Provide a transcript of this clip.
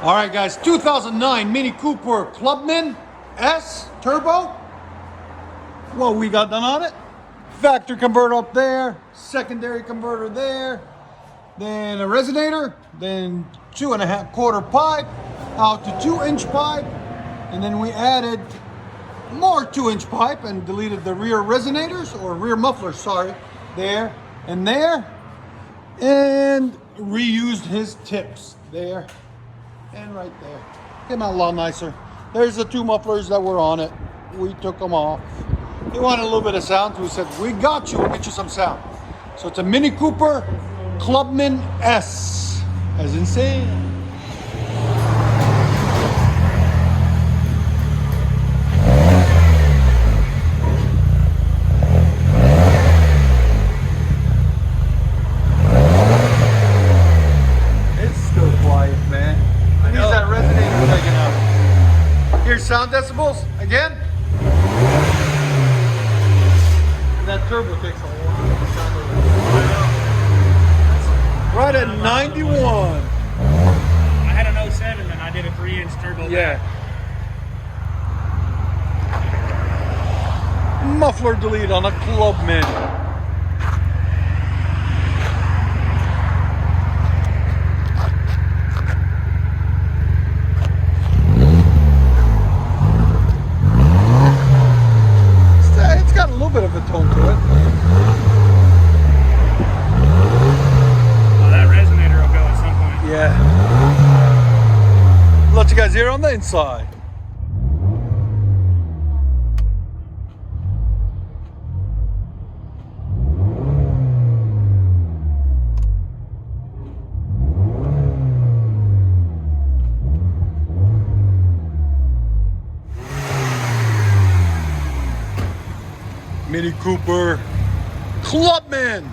All right, guys, 2009 Mini Cooper Clubman S Turbo. What we got done on it? Factory converter up there, secondary converter there, then a resonator, then 2.25 pipe out to 2-inch pipe, and then we added more 2-inch pipe and deleted the rear resonators or rear mufflers, sorry, there and there, and reused his tips there and right there. Came out a lot nicer. There's the two mufflers that were on it. We took them off. He wanted a little bit of sound, so we said, we got you, we'll get you some sound. So it's a Mini Cooper Clubman S, as in say. It's still quiet, man. It needs that resonator taken out. Here's sound decibels again. That turbo takes a lot of sound over. Right at 91. I had an 07 and I did a 3-inch turbo. Yeah. Muffler delete on a Clubman. It's got a little bit of a tone to it. Oh, that resonator will go at some point. Yeah. Let you guys hear on the inside. Mini Cooper Clubman.